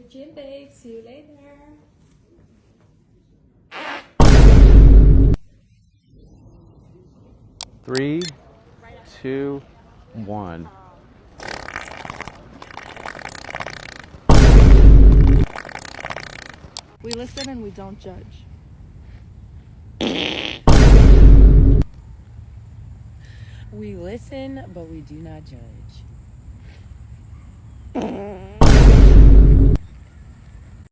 gym, babe. See you later. Three, two, one. We listen and we don't judge. We listen, but we do not judge.